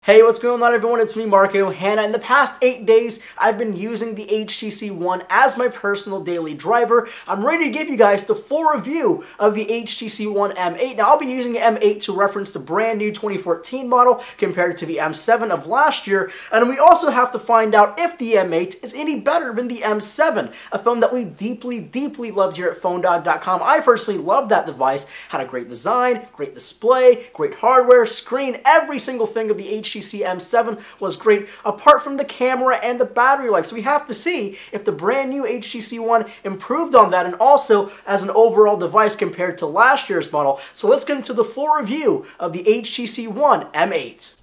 Hey, what's going on everyone? It's me, Marco Hanna. In the past 8 days, I've been using the HTC One as my personal daily driver. I'm ready to give you guys the full review of the HTC One M8. Now, I'll be using the M8 to reference the brand new 2014 model compared to the M7 of last year. And we also have to find out if the M8 is any better than the M7, a phone that we deeply loved here at PhoneDog.com. I personally love that device. Had a great design, great display, great hardware, screen, every single thing of the HTC M7 was great, apart from the camera and the battery life. So we have to see if the brand new HTC One improved on that, and also as an overall device compared to last year's model. So let's get into the full review of the HTC One M8.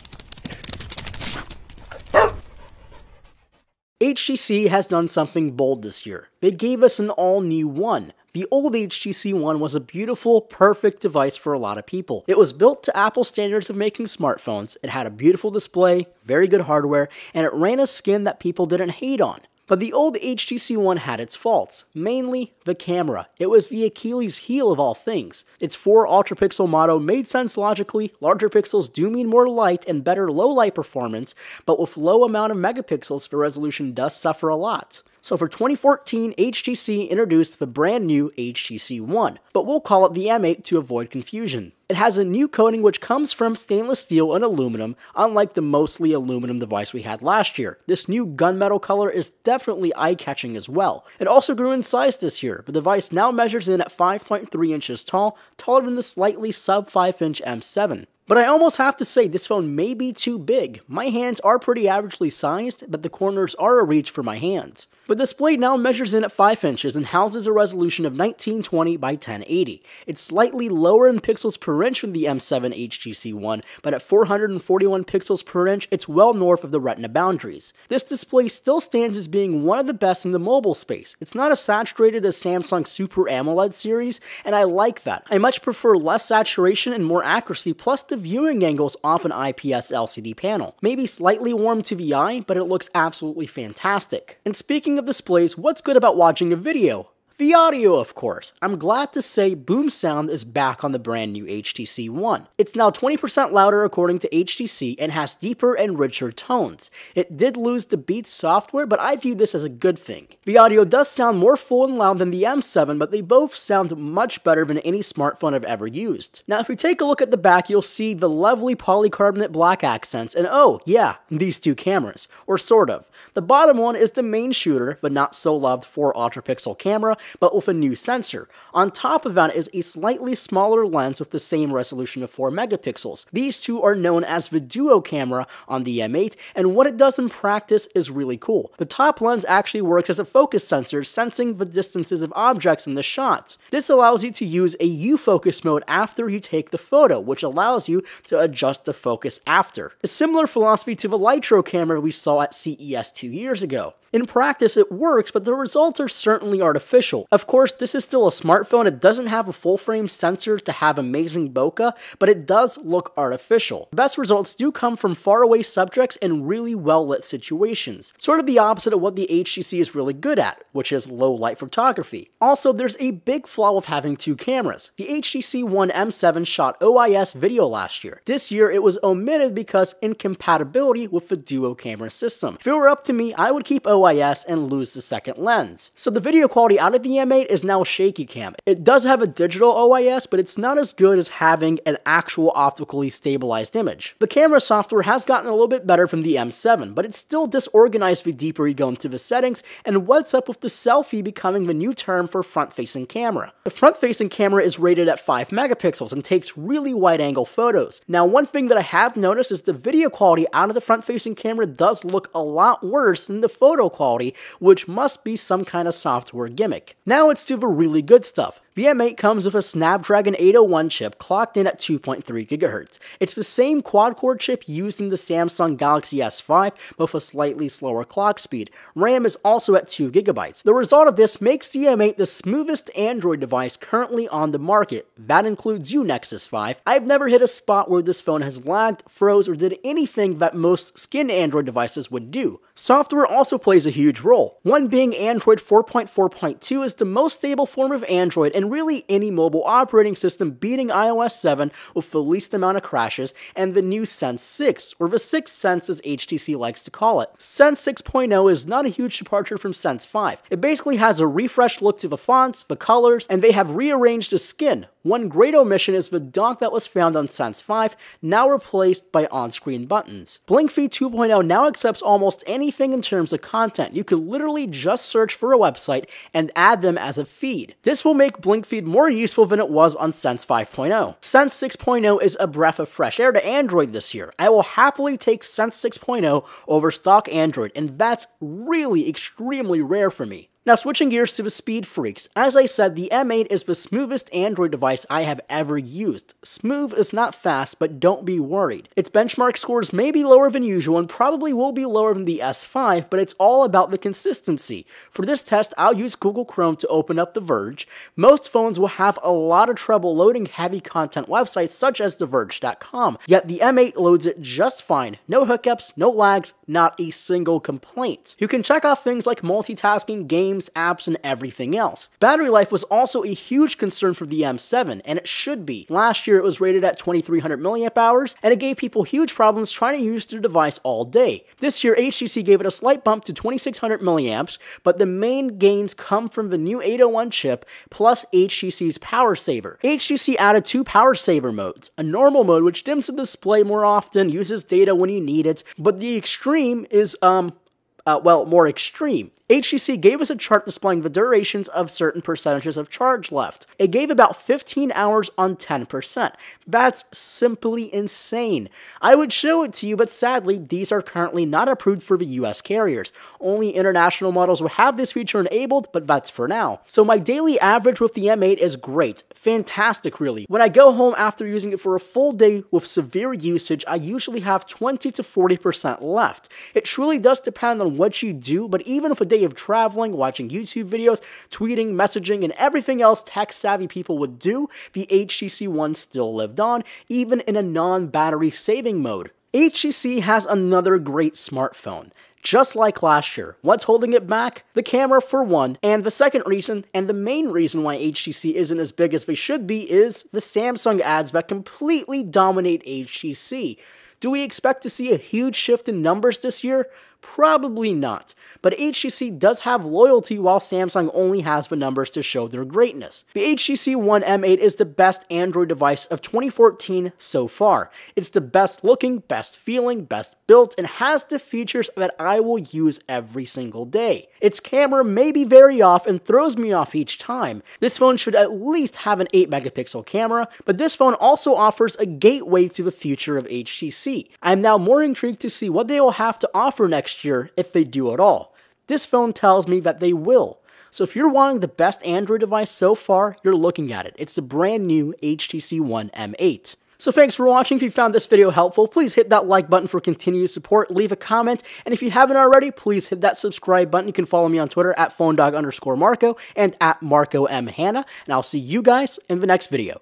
HTC has done something bold this year. They gave us an all-new One. The old HTC One was a beautiful, perfect device for a lot of people. It was built to Apple standards of making smartphones, it had a beautiful display, very good hardware, and it ran a skin that people didn't hate on. But the old HTC One had its faults, mainly the camera. It was the Achilles heel of all things. Its 4 ultra-pixel motto made sense logically. Larger pixels do mean more light and better low-light performance, but with low amount of megapixels, the resolution does suffer a lot. So for 2014, HTC introduced the brand new HTC One, but we'll call it the M8 to avoid confusion. It has a new coating which comes from stainless steel and aluminum, unlike the mostly aluminum device we had last year. This new gunmetal color is definitely eye-catching as well. It also grew in size this year. The device now measures in at 5.3 inches tall, taller than the slightly sub 5-inch M7. But I almost have to say this phone may be too big. My hands are pretty averagely sized, but the corners are a reach for my hands. The display now measures in at 5 inches and houses a resolution of 1920 by 1080. It's slightly lower in pixels per inch than the M7 HTC One, but at 441 pixels per inch, it's well north of the Retina boundaries. This display still stands as being one of the best in the mobile space. It's not as saturated as Samsung's Super AMOLED series, and I like that. I much prefer less saturation and more accuracy, plus the viewing angles off an IPS LCD panel. Maybe slightly warm to the eye, but it looks absolutely fantastic. And speaking of displays, what's good about watching a video? The audio, of course. I'm glad to say boom sound is back on the brand new HTC One. It's now 20% louder according to HTC and has deeper and richer tones. It did lose the Beats software, but I view this as a good thing. The audio does sound more full and loud than the M7, but they both sound much better than any smartphone I've ever used. Now, if we take a look at the back, you'll see the lovely polycarbonate black accents, and oh, yeah, these two cameras, or sort of. The bottom one is the main shooter, but not so loved 4 ultra-pixel camera, but with a new sensor. On top of that is a slightly smaller lens with the same resolution of 4 megapixels. These two are known as the duo camera on the M8, and what it does in practice is really cool. The top lens actually works as a focus sensor, sensing the distances of objects in the shot. This allows you to use a U-focus mode after you take the photo, which allows you to adjust the focus after. A similar philosophy to the Litro camera we saw at CES 2 years ago. In practice, it works, but the results are certainly artificial. Of course, this is still a smartphone. It doesn't have a full-frame sensor to have amazing bokeh, but it does look artificial. The best results do come from faraway subjects and really well-lit situations. Sort of the opposite of what the HTC is really good at, which is low-light photography. Also, there's a big flaw with having 2 cameras. The HTC One M7 shot OIS video last year. This year, it was omitted because incompatibility with the duo camera system. If it were up to me, I would keep OIS and lose the second lens. So the video quality out of the M8 is now shaky cam. It does have a digital OIS, but it's not as good as having an actual optically stabilized image. The camera software has gotten a little bit better from the M7, but it's still disorganized the deeper you go into the settings, and what's up with the selfie becoming the new term for front-facing camera. The front-facing camera is rated at 5 megapixels and takes really wide-angle photos. Now, one thing that I have noticed is the video quality out of the front-facing camera does look a lot worse than the photo quality, which must be some kind of software gimmick. Now it's to the really good stuff. The M8 comes with a Snapdragon 801 chip clocked in at 2.3 GHz. It's the same quad-core chip used in the Samsung Galaxy S5, but with a slightly slower clock speed. RAM is also at 2 GB. The result of this makes the M8 the smoothest Android device currently on the market. That includes you, Nexus 5. I've never hit a spot where this phone has lagged, froze, or did anything that most skinned Android devices would do. Software also plays a huge role. One being Android 4.4.2 is the most stable form of Android and and really any mobile operating system beating iOS 7 with the least amount of crashes, and the new Sense 6, or the Sixth Sense as HTC likes to call it. Sense 6.0 is not a huge departure from Sense 5. It basically has a refreshed look to the fonts, the colors, and they have rearranged the skin. One great omission is the dock that was found on Sense 5, now replaced by on-screen buttons. Blink Feed 2.0 now accepts almost anything in terms of content. You could literally just search for a website and add them as a feed. This will make Blink Feed more useful than it was on Sense 5.0. Sense 6.0 is a breath of fresh air to Android this year. I will happily take Sense 6.0 over stock Android, and that's really extremely rare for me. Now switching gears to the speed freaks, as I said, the M8 is the smoothest Android device I have ever used. Smooth is not fast, but don't be worried. Its benchmark scores may be lower than usual and probably will be lower than the S5, but it's all about the consistency. For this test, I'll use Google Chrome to open up The Verge. Most phones will have a lot of trouble loading heavy content websites such as TheVerge.com, yet the M8 loads it just fine. No hiccups, no lags, not a single complaint. You can check off things like multitasking, games, apps, and everything else. Battery life was also a huge concern for the M7, and it should be. Last year it was rated at 2300 mAh, and it gave people huge problems trying to use their device all day. This year HTC gave it a slight bump to 2600 mAh, but the main gains come from the new 801 chip plus HTC's power saver. HTC added 2 power saver modes, a normal mode which dims the display more often, uses data when you need it, but the extreme is more extreme. HTC gave us a chart displaying the durations of certain percentages of charge left. It gave about 15 hours on 10%. That's simply insane. I would show it to you, but sadly, these are currently not approved for the US carriers. Only international models will have this feature enabled, but that's for now. So my daily average with the M8 is great. Fantastic, really. When I go home after using it for a full day with severe usage, I usually have 20 to 40% left. It truly does depend on what you do, but even if a day of traveling, watching YouTube videos, tweeting, messaging, and everything else tech-savvy people would do, the HTC One still lived on, even in a non-battery saving mode. HTC has another great smartphone. Just like last year. What's holding it back? The camera for one, and the second reason, and the main reason why HTC isn't as big as they should be, is the Samsung ads that completely dominate HTC. Do we expect to see a huge shift in numbers this year? Probably not, but HTC does have loyalty while Samsung only has the numbers to show their greatness. The HTC One M8 is the best Android device of 2014 so far. It's the best looking, best feeling, best built, and has the features that I will use every single day. Its camera may be very off and throws me off each time. This phone should at least have an 8-megapixel camera, but this phone also offers a gateway to the future of HTC. I'm now more intrigued to see what they will have to offer next year if they do at all. This phone tells me that they will. So if you're wanting the best Android device so far, you're looking at it. It's the brand new HTC One M8. So thanks for watching. If you found this video helpful, please hit that like button for continued support, leave a comment, and if you haven't already, please hit that subscribe button. You can follow me on Twitter at phonedog_Marco and at MarcoMHanna, and I'll see you guys in the next video.